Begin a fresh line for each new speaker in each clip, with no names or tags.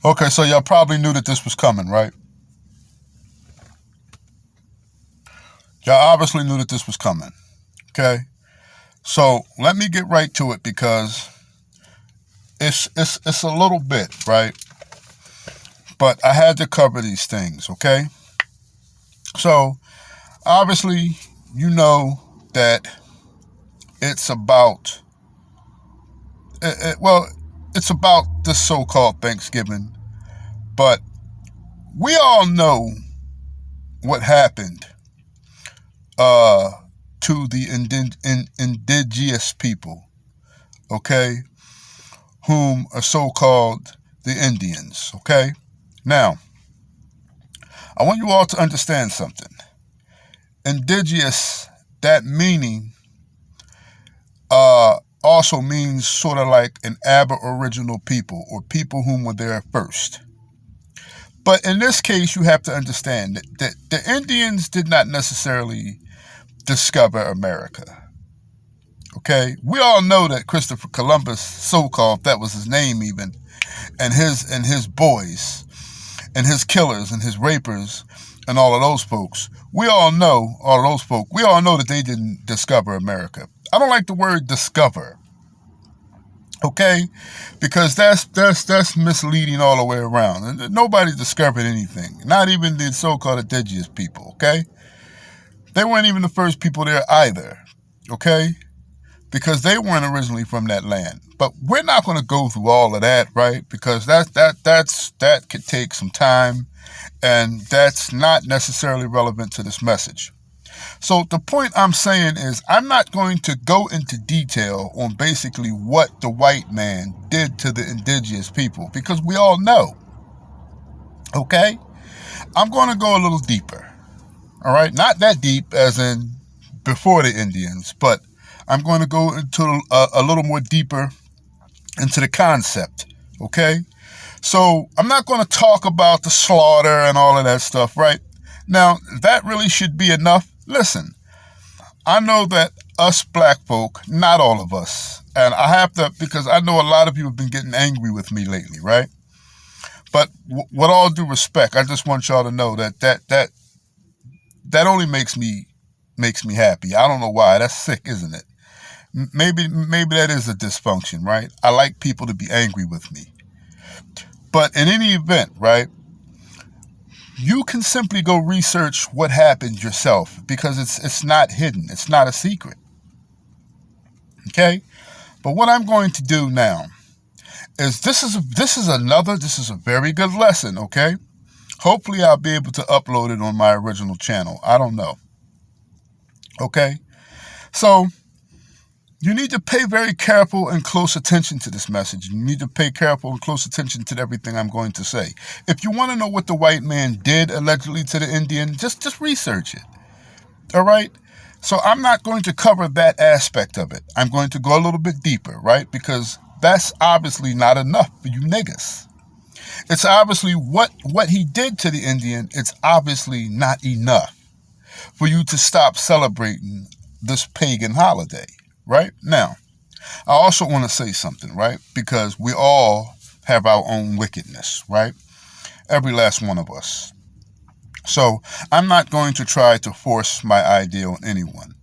Okay, so y'all probably knew that this was coming, right? Y'all obviously knew that this was coming. Okay, so let me get right to it because it's a little bit, right? But I had to cover these things. Okay, so obviously you know that it's about well, it's about this so-called Thanksgiving, but we all know what happened uh, to the indigenous people, okay, whom are so-called the Indians, okay? Now, I want you all to understand something. Indigenous, that meaning also means sort of like an aboriginal people or people whom were there first. But in this case, you have to understand that the Indians did not necessarily discover America. Okay, we all know that Christopher Columbus, so-called, that was his name even, and his boys, and his killers, and his rapers, and all of those folks. We all know all of those folk. We all know that they didn't discover America. I don't like the word discover. Okay, because that's misleading all the way around. And nobody discovered anything. Not even the so-called indigenous people. Okay, they weren't even the first people there either. Okay, because they weren't originally from that land. But we're not going to go through all of that, right? Because that could take some time, and that's not necessarily relevant to this message. So the point I'm saying is I'm not going to go into detail on basically what the white man did to the indigenous people because we all know. Okay? I'm going to go a little deeper. All right? Not that deep as in before the Indians, but I'm going to go into a little more deeper into the concept. Okay? So I'm not going to talk about the slaughter and all of that stuff, right? Now, that really should be enough. Listen, I know that us black folk, not all of us, and I have to, because I know a lot of you have been getting angry with me lately, right? But with all due respect, I just want y'all to know that only makes me happy. I don't know why. That's sick, isn't it? Maybe that is a dysfunction, right? I like people to be angry with me. But in any event, right? You can simply go research what happened yourself because it's not hidden. It's not a secret. Okay? But what I'm going to do now is this is a very good lesson, okay? Hopefully I'll be able to upload it on my original channel. I don't know. Okay? So you need to pay very careful and close attention to this message. You need to pay careful and close attention to everything I'm going to say. If you want to know what the white man did allegedly to the Indian, just research it. All right? So I'm not going to cover that aspect of it. I'm going to go a little bit deeper, right? Because that's obviously not enough for you niggas. It's obviously what he did to the Indian, it's obviously not enough for you to stop celebrating this pagan holiday, right? Now, I also want to say something, right? Because we all have our own wickedness, right? Every last one of us. So I'm not going to try to force my idea on anyone.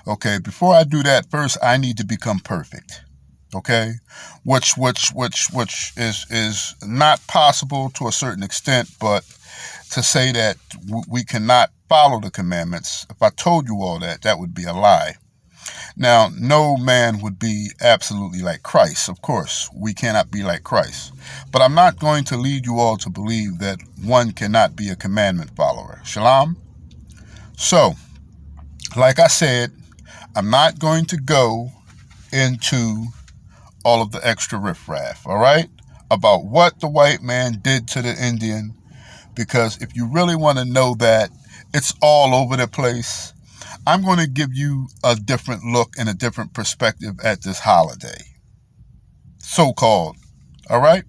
Okay, before I do that, first I need to become perfect. Okay, which is not possible to a certain extent, but to say that we cannot follow the commandments, if I told you all that, that would be a lie. Now, no man would be absolutely like Christ. Of course, we cannot be like Christ. But I'm not going to lead you all to believe that one cannot be a commandment follower. Shalom? So, like I said, I'm not going to go into all of the extra riffraff, all right? About what the white man did to the Indian, because if you really want to know that, it's all over the place. I'm going to give you a different look and a different perspective at this holiday, so-called, all right?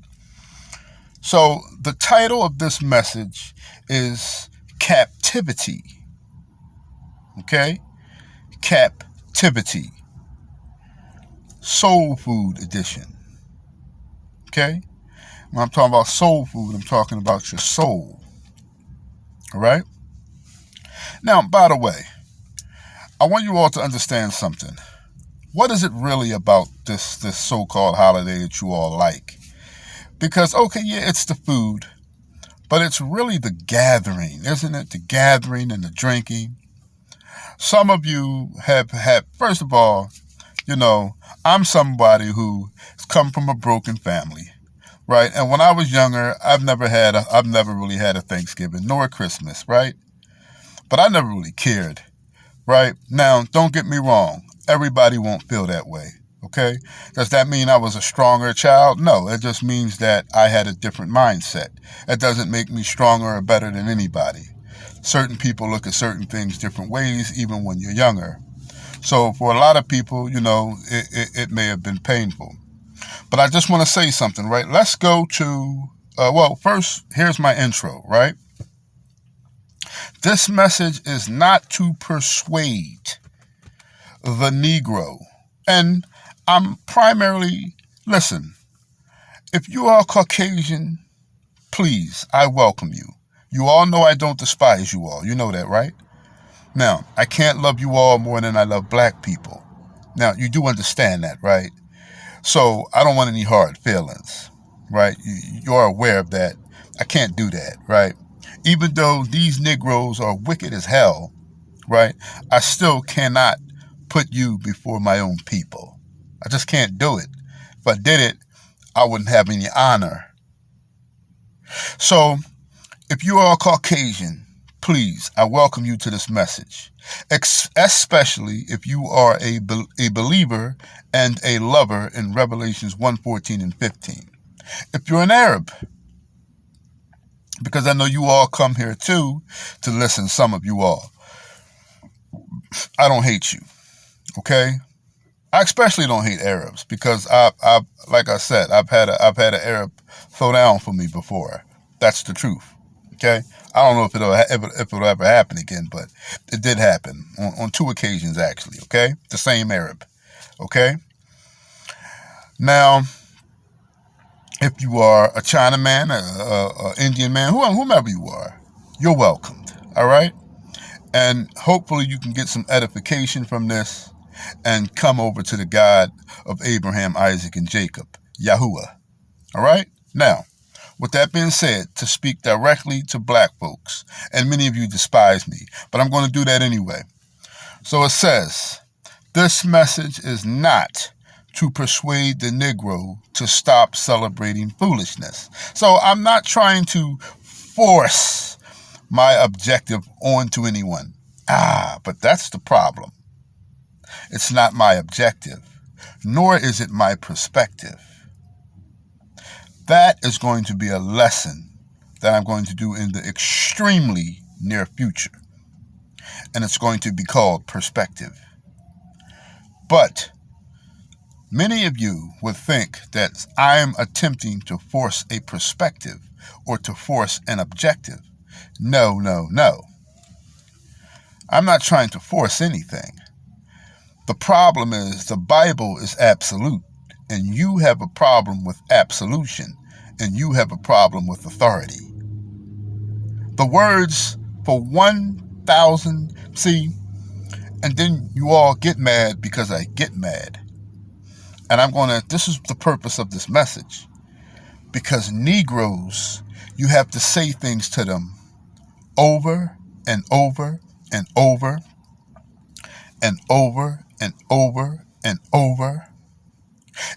So the title of this message is Captivity, okay? Captivity, Soul Food Edition, okay? When I'm talking about soul food, I'm talking about your soul. All right? Now, by the way, I want you all to understand something. What is it really about this so-called holiday that you all like? Because, okay, yeah, it's the food, but it's really the gathering, isn't it? The gathering and the drinking. Some of you have had, first of all, I'm somebody who has come from a broken family, right? And when I was younger, I've never really had a Thanksgiving nor a Christmas, right? But I never really cared, right? Now, don't get me wrong. Everybody won't feel that way, okay? Does that mean I was a stronger child? No, it just means that I had a different mindset. It doesn't make me stronger or better than anybody. Certain people look at certain things different ways, even when you're younger. So for a lot of people, it may have been painful. But I just want to say something, right? Let's go to, first, here's my intro, right? This message is not to persuade the Negro. And I'm primarily, listen, if you are Caucasian, please, I welcome you. You all know I don't despise you all. You know that, right? Now, I can't love you all more than I love black people. Now, you do understand that, right? So I don't want any hard feelings, right? You're aware of that. I can't do that, right? Even though these Negroes are wicked as hell, right? I still cannot put you before my own people. I just can't do it. If I did it, I wouldn't have any honor. So if you are a Caucasian, please, I welcome you to this message, especially if you are a believer and a lover in Revelations 1:14 and 15. If you're an Arab, because I know you all come here too to listen, some of you all, I don't hate you, okay? I especially don't hate Arabs because like I said, I've had an Arab throw down for me before. That's the truth. Okay, I don't know if it'll ever happen again, but it did happen on 2 occasions actually. Okay, the same Arab. Okay, now if you are a Chinaman, a Indian man, whomever you are, you're welcomed. All right, and hopefully you can get some edification from this and come over to the God of Abraham, Isaac, and Jacob, Yahuwah. All right? Now, with that being said, to speak directly to black folks, and many of you despise me, but I'm going to do that anyway. So it says, this message is not to persuade the Negro to stop celebrating foolishness. So I'm not trying to force my objective onto anyone. But that's the problem. It's not my objective, nor is it my perspective. That is going to be a lesson that I'm going to do in the extremely near future. And it's going to be called perspective. But many of you would think that I am attempting to force a perspective or to force an objective. No, no, no. I'm not trying to force anything. The problem is the Bible is absolute, and you have a problem with absolution, and you have a problem with authority. The words for 1,000, see, and then you all get mad because I get mad. And this is the purpose of this message. Because Negroes, you have to say things to them over and over and over and over and over and over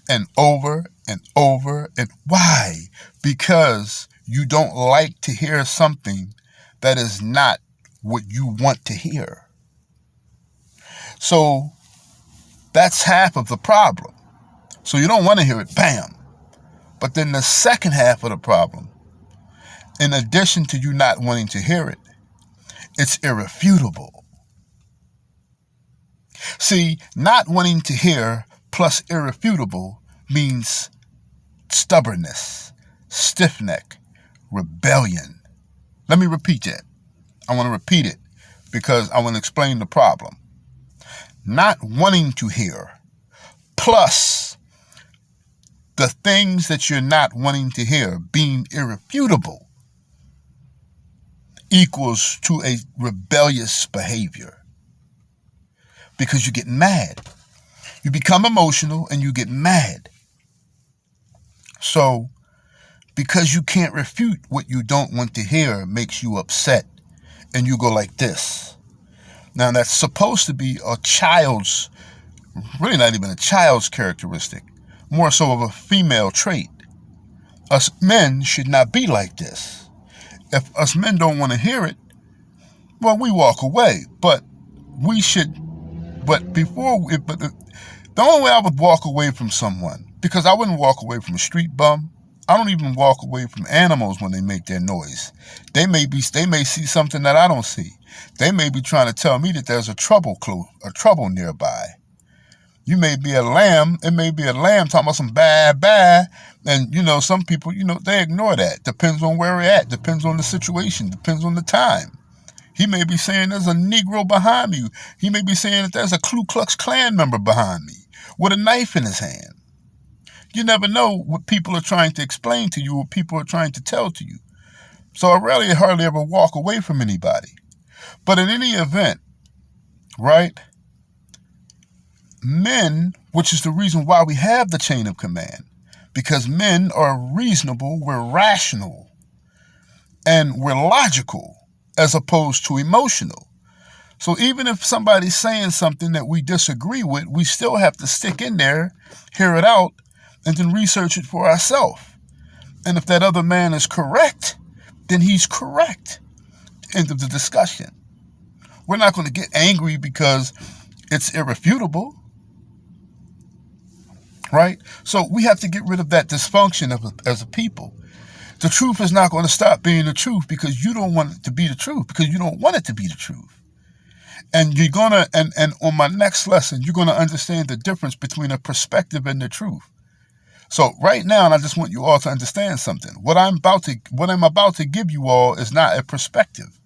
and over and over. And why? Because you don't like to hear something that is not what you want to hear. So that's half of the problem. So you don't want to hear it, bam. But then the second half of the problem, in addition to you not wanting to hear it, it's irrefutable. See, not wanting to hear plus irrefutable means stubbornness, stiff neck, rebellion. Let me repeat that. I want to repeat it because I want to explain the problem. Not wanting to hear plus the things that you're not wanting to hear being irrefutable equals to a rebellious behavior, because you get mad. You become emotional and you get mad. So because you can't refute what you don't want to hear makes you upset, and you go like this. Now that's supposed to be a child's, really not even a child's characteristic, more so of a female trait. Us men should not be like this. If us men don't want to hear it, well, we walk away. But we should, but the only way I would walk away from someone, because I wouldn't walk away from a street bum. I don't even walk away from animals when they make their noise. They may see something that I don't see. They may be trying to tell me that there's a trouble nearby. You may be a lamb. It may be a lamb talking about some bad. And, some people, they ignore that. Depends on where we're at. Depends on the situation. Depends on the time. He may be saying there's a Negro behind me. He may be saying that there's a Ku Klux Klan member behind me with a knife in his hand. You never know what people are trying to explain to you, what people are trying to tell to you. So I hardly ever walk away from anybody. But in any event, right, men, which is the reason why we have the chain of command, because men are reasonable, we're rational, and we're logical as opposed to emotional. So even if somebody's saying something that we disagree with, we still have to stick in there, hear it out, and then research it for ourselves. And if that other man is correct, then he's correct. End of the discussion. We're not going to get angry because it's irrefutable, right? So we have to get rid of that dysfunction as a people. The truth is not going to stop being the truth because you don't want it to be the truth, because you don't want it to be the truth. And you're going to, and on my next lesson, you're going to understand the difference between a perspective and the truth. So right now, and I just want you all to understand something. What I'm about to give you all is not a perspective.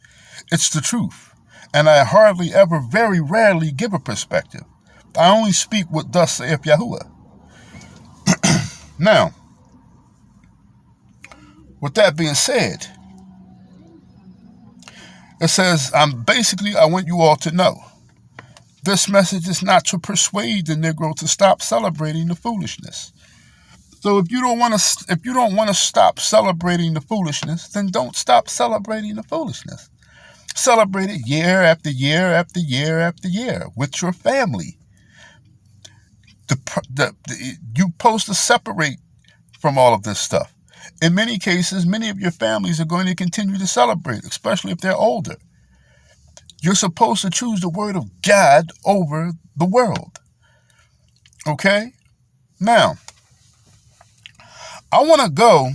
It's the truth. And I hardly ever, very rarely give a perspective. I only speak what thus saith Yahuwah. Now, with that being said, it says, I want you all to know, this message is not to persuade the Negro to stop celebrating the foolishness. So if you don't want to stop celebrating the foolishness, then don't stop celebrating the foolishness. Celebrate it year after year after year after year with your family. You're supposed to separate from all of this stuff. In many cases, many of your families are going to continue to celebrate, especially if they're older. You're supposed to choose the word of God over the world. Okay? Now, I want to go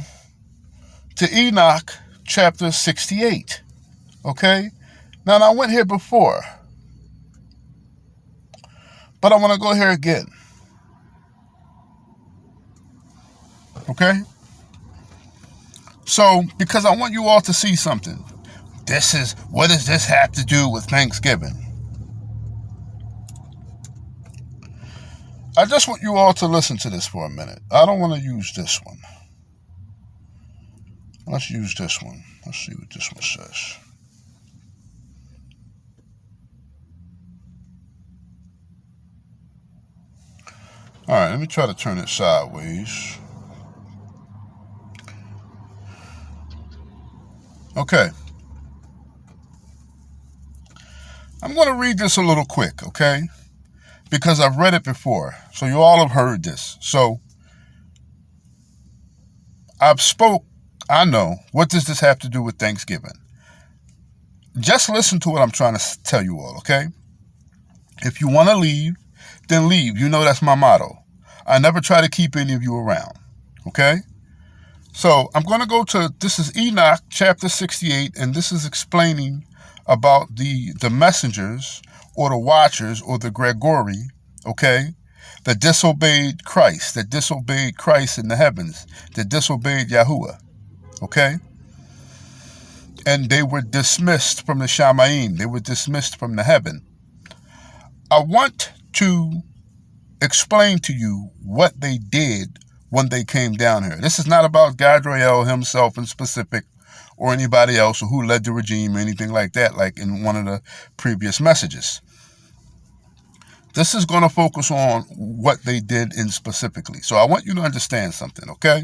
to Enoch chapter 68. Okay? Now, I went here before, but I want to go here again. Okay? So, because I want you all to see something. What does this have to do with Thanksgiving? I just want you all to listen to this for a minute. I don't want to use this one. Let's use this one. Let's see what this one says. All right, let me try to turn it sideways. Okay. I'm going to read this a little quick, okay? Because I've read it before. So you all have heard this. So I know. What does this have to do with Thanksgiving? Just listen to what I'm trying to tell you all, okay? If you want to leave, then leave. You know that's my motto. I never try to keep any of you around, okay? So I'm going to go to, this is Enoch chapter 68, and this is explaining about the messengers or the watchers or the Gregory, okay, that disobeyed Christ in the heavens, that disobeyed Yahuwah, okay? And they were dismissed from the Shamayim. They were dismissed from the heaven. I want to explain to you what they did when they came down here. This is not about Gadriel himself in specific or anybody else or who led the regime or anything like that, like in one of the previous messages. This is going to focus on what they did in specifically. So I want you to understand something, okay?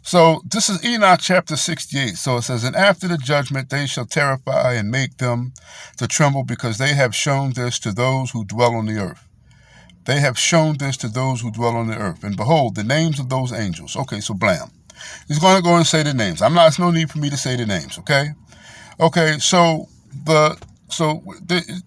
So this is Enoch chapter 68. So it says, and after the judgment they shall terrify and make them to tremble, because they have shown this to those who dwell on the earth. They have shown this to those who dwell on the earth. And behold, the names of those angels. Okay, so blam. He's going to go and say the names. There's no need for me to say the names, okay? Okay, so they're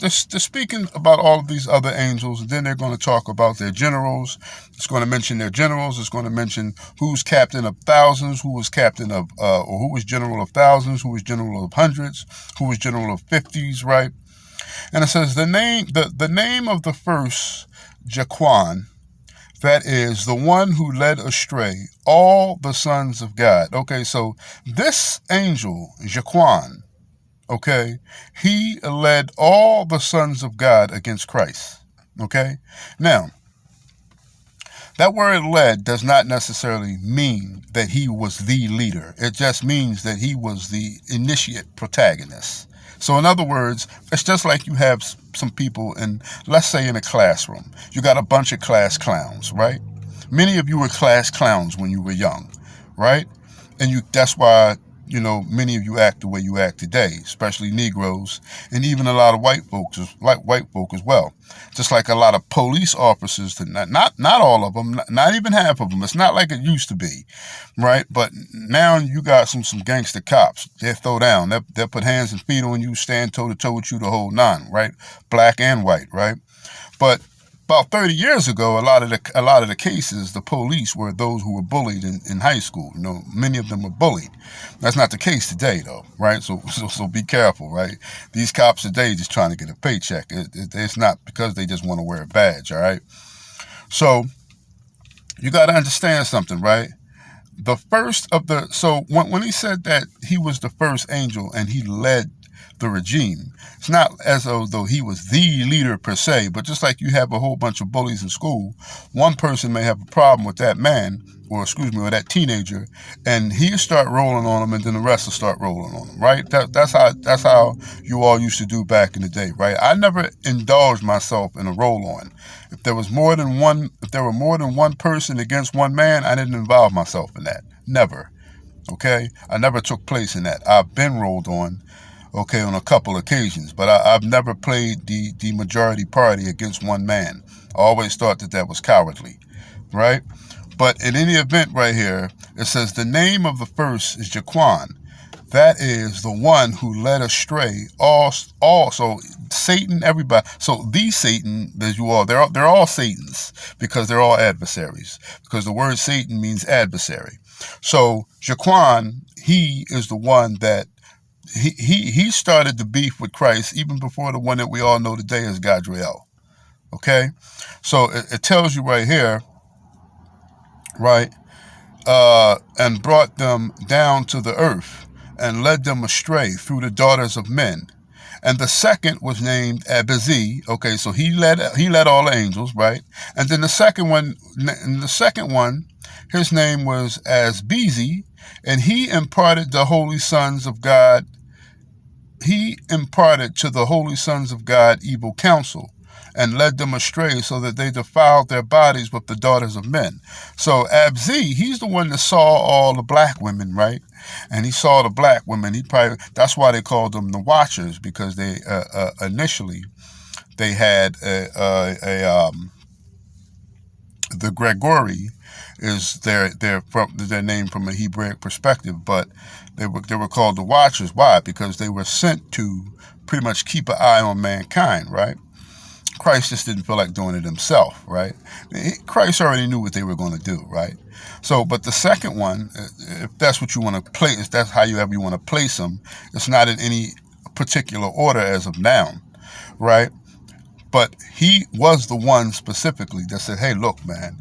speaking about all of these other angels, and then they're going to talk about their generals. It's going to mention their generals. It's going to mention who's captain of thousands, who was captain of, or who was general of thousands, who was general of hundreds, who was general of 50s, right? And it says the name of the first Jaquan, that is the one who led astray all the sons of God. Okay, so this angel, Jaquan, okay, he led all the sons of God against Christ. Okay, now, that word led does not necessarily mean that he was the leader. It just means that he was the initiate protagonist. So in other words, it's just like you have some people in, let's say in a classroom, you got a bunch of class clowns, right? Many of you were class clowns when you were young, right? And that's why, many of you act the way you act today, especially Negroes, and even a lot of white folks, as well. Just like a lot of police officers, not all of them, not even half of them. It's not like it used to be, right? But now you got some gangster cops. They throw down. They'll put hands and feet on you, stand toe to toe with you, the whole nine, right? Black and white, right? But about 30 years ago, a lot of the cases, the police were those who were bullied in high school. Many of them were bullied. That's not the case today, though, right? So be careful, right? These cops today just trying to get a paycheck. It's not because they just want to wear a badge, all right? So you got to understand something, right? The first of the, so when he said that he was the first angel and he led the regime, it's not as though he was the leader per se, but just like you have a whole bunch of bullies in school, one person may have a problem with that man, or that teenager, and he'll start rolling on them, and then the rest will start rolling on them, right? That's how you all used to do back in the day, right? I never indulged myself in a roll on. If there were more than one person against one man, I didn't involve myself in that. Never. Okay? I never took place in that. I've been rolled on, okay, on a couple occasions, but I've never played the majority party against one man. I always thought that was cowardly, right? But in any event right here, it says the name of the first is Jaquan. That is the one who led astray all. So Satan, everybody. So these Satan, as you all, they're all Satans, because they're all adversaries. Because the word Satan means adversary. So Jaquan, he is the one that he started the beef with Christ even before the one that we all know today as Gadriel. Okay, so it tells you right here, right, and brought them down to the earth and led them astray through the daughters of men. And the second was named Abazi. Okay, so he led all the angels, right? And then the second one, his name was Asbezi, and he imparted the holy sons of God. He imparted to the holy sons of God evil counsel, and led them astray, so that they defiled their bodies with the daughters of men. So Abzi, he's the one that saw all the black women, right? And he saw the black women. That's why they called them the Watchers, because they initially they had the Gregory is their name from a Hebraic perspective, but they were called the Watchers. Why? Because they were sent to pretty much keep an eye on mankind, right? Christ just didn't feel like doing it himself, right? Christ already knew what they were going to do, right? So, but the second one, if that's what you want to place, if that's however you want to place them, it's not in any particular order as of now, right? But he was the one specifically that said, hey, look, man.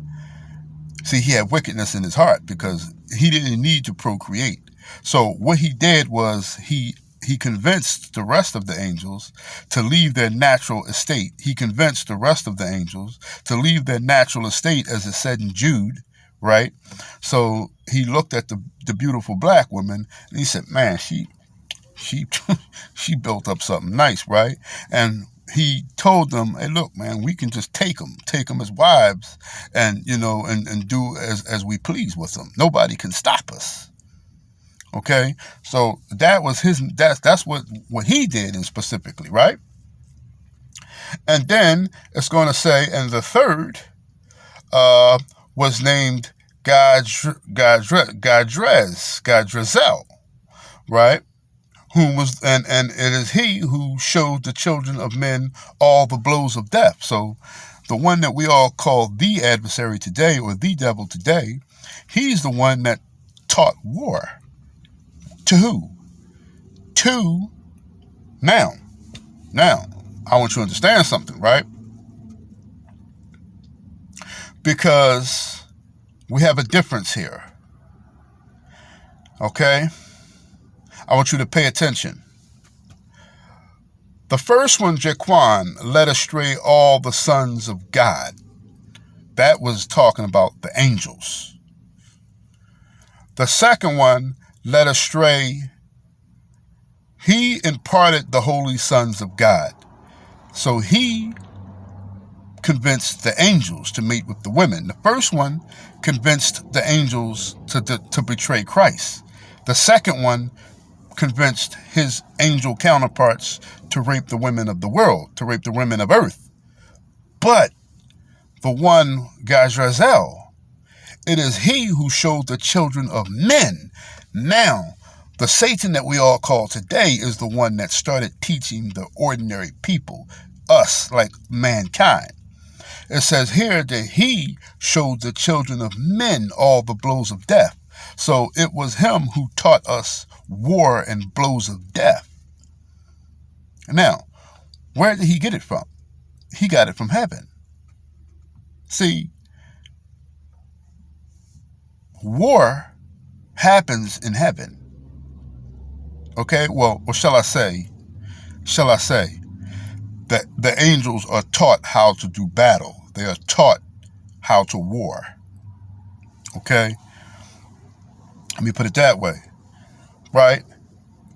See, he had wickedness in his heart because he didn't need to procreate. So what he did was he convinced the rest of the angels to leave their natural estate. He convinced the rest of the angels to leave their natural estate, as it said in Jude, right? So he looked at the beautiful black woman and he said, man, she she built up something nice, right? And he told them, hey, look, man, we can just take them as wives, and and do as we please with them. Nobody can stop us. Okay, so that was that's what he did, and specifically, right? And then it's going to say, and the third uh, was named Gadrezel, right? Who was and it is he who showed the children of men all the blows of death. So the one that we all call the adversary today, or the devil today, he's the one that taught war. To who? To now. Now, I want you to understand something, right? Because we have a difference here. Okay? I want you to pay attention. The first one, Jaquan, led astray all the sons of God. That was talking about the angels. The second one led astray, he imparted the holy sons of God. So he convinced the angels to mate with the women. The first one convinced the angels to betray Christ. The second one convinced his angel counterparts to rape the women of the world, to rape the women of earth. But the one, Gajrazel, it is he who showed the children of men. Now, the Satan that we all call today is the one that started teaching the ordinary people, us, like mankind. It says here that he showed the children of men all the blows of death. So it was him who taught us war and blows of death. Now, where did he get it from? He got it from heaven. See, war happens in heaven. Okay, well, shall I say that the angels are taught how to do battle. They are taught how to war. Okay, let me put it that way, right?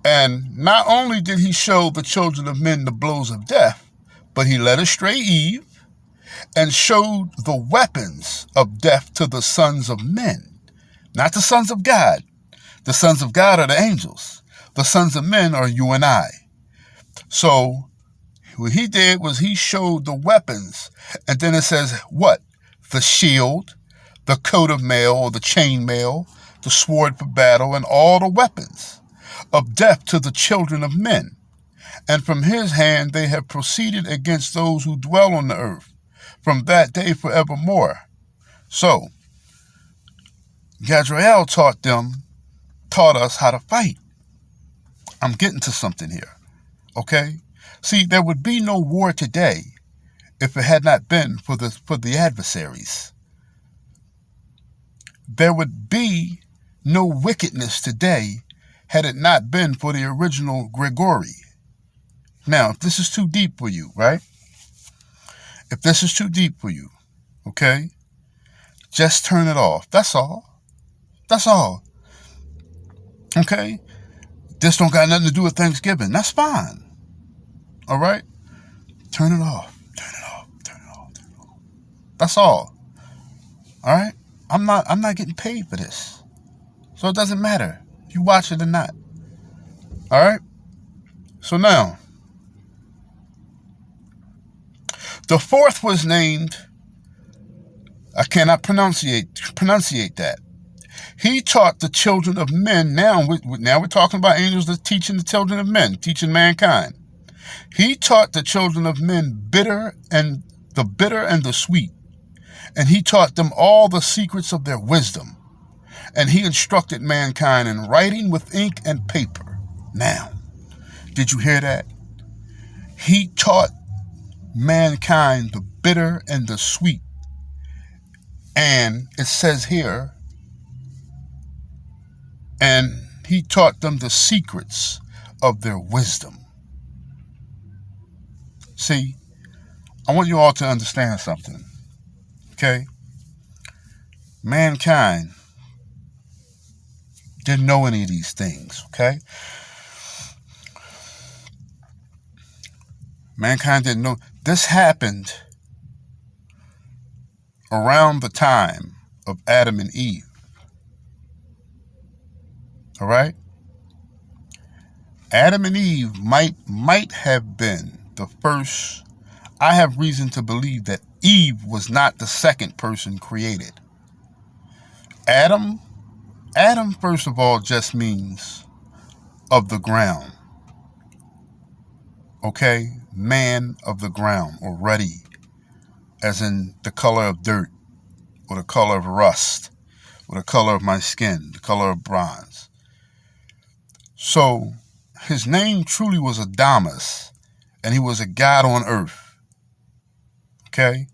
And not only did he show the children of men the blows of death, but he led astray Eve and showed the weapons of death to the sons of men, not the sons of God. The sons of God are the angels. The sons of men are you and I. So what he did was he showed the weapons, and then it says what? The shield, the coat of mail or the chain mail, the sword for battle, and all the weapons of death to the children of men. And from his hand they have proceeded against those who dwell on the earth, from that day forevermore. So, Gadriel taught us how to fight. I'm getting to something here, okay? See, there would be no war today if it had not been for the adversaries. There would be no wickedness today had it not been for the original Gregory. Now, if this is too deep for you, right? If this is too deep for you, okay, just turn it off. That's all. That's all. Okay? This don't got nothing to do with Thanksgiving. That's fine. All right? Turn it off. Turn it off. Turn it off. Turn it off. That's all. All right? I'm not getting paid for this. So it doesn't matter if you watch it or not. All right? So now, the fourth was named, I cannot pronunciate that. He taught the children of men. Now we're talking about angels that teaching the children of men, teaching mankind. He taught the children of men bitter and the sweet. And he taught them all the secrets of their wisdom. And he instructed mankind in writing with ink and paper. Now, did you hear that? He taught mankind the bitter and the sweet. And it says here, and he taught them the secrets of their wisdom. See, I want you all to understand something, okay? mankind didn't know any of these things, okay? Mankind didn't know. This happened around the time of Adam and Eve, all right? Adam and Eve might have been the first. I have reason to believe that Eve was not the second person created. Adam, first of all, just means of the ground. Okay? Man of the ground, or ruddy, as in the color of dirt, or the color of rust, or the color of my skin, the color of bronze. So, his name truly was Adamus, and he was a god on earth. Okay?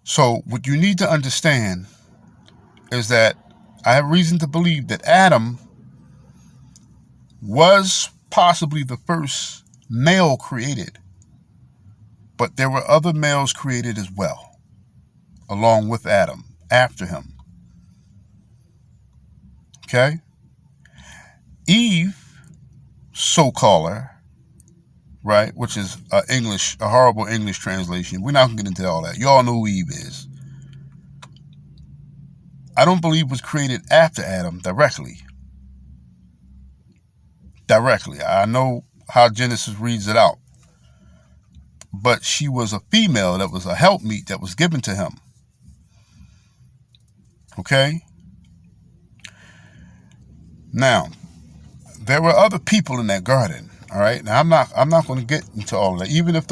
So, what you need to understand is that I have reason to believe that Adam was possibly the first male created, but there were other males created as well, along with Adam, after him. Okay? Eve, so-caller, right, which is a horrible English translation. We're not going to get into all that. You all know who Eve is. I don't believe was created after Adam directly. I know how Genesis reads it out. But she was a female that was a helpmeet that was given to him. Okay? Now, there were other people in that garden. All right. Now I'm not going to get into all of that. Even if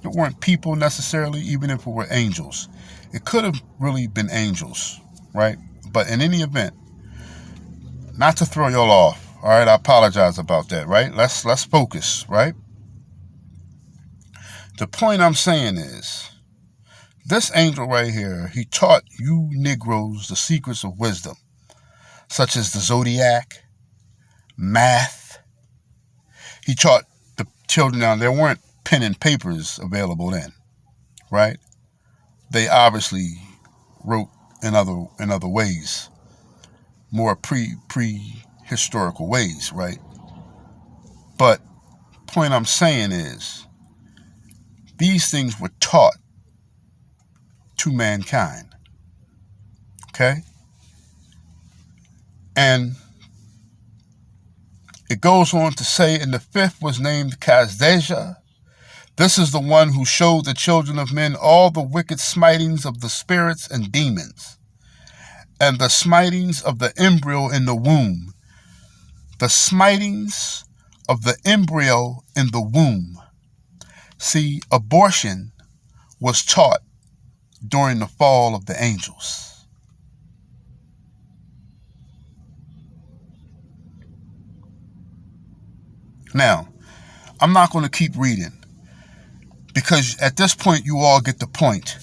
it weren't people necessarily, even if it were angels, it could have really been angels, right? But in any event, not to throw y'all off. All right. I apologize about that. Right. Let's focus. Right. The point I'm saying is, this angel right here, he taught you Negroes the secrets of wisdom, such as the zodiac, math. He taught the children. Now, there weren't pen and papers available then, right? They obviously wrote in other ways, more prehistorical ways, right? But point I'm saying is, these things were taught to mankind, okay? And it goes on to say, and the fifth was named Kazdeja. This is the one who showed the children of men all the wicked smitings of the spirits and demons, and the smitings of the embryo in the womb. The smitings of the embryo in the womb. See, abortion was taught during the fall of the angels. Now, I'm not going to keep reading, because at this point you all get the point.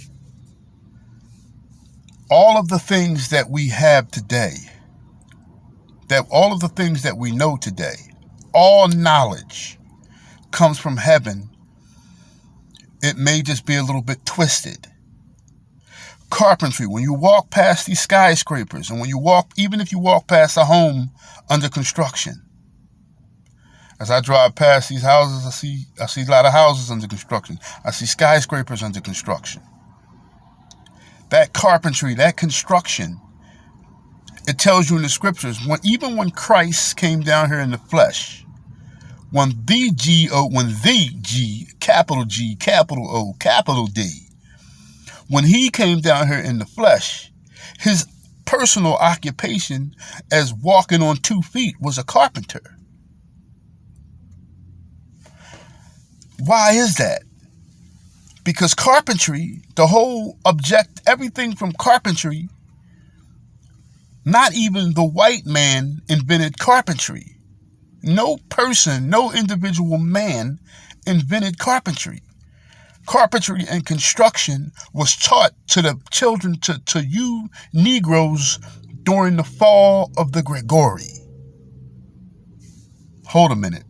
All of the things that we have today, all of the things that we know today, all knowledge comes from heaven. It may just be a little bit twisted. Carpentry, when you walk past these skyscrapers, and even if you walk past a home under construction. As I drive past these houses, I see a lot of houses under construction. I see skyscrapers under construction. That carpentry, that construction, it tells you in the scriptures, even when Christ came down here in the flesh, when the G, capital G, capital O, capital D, when he came down here in the flesh, his personal occupation as walking on 2 feet was a carpenter. Why is that? Because carpentry, everything from carpentry, not even the white man invented carpentry. No person, no individual man invented carpentry. Carpentry and construction was taught to the children, to you Negroes, during the fall of the Gregory. Hold a minute.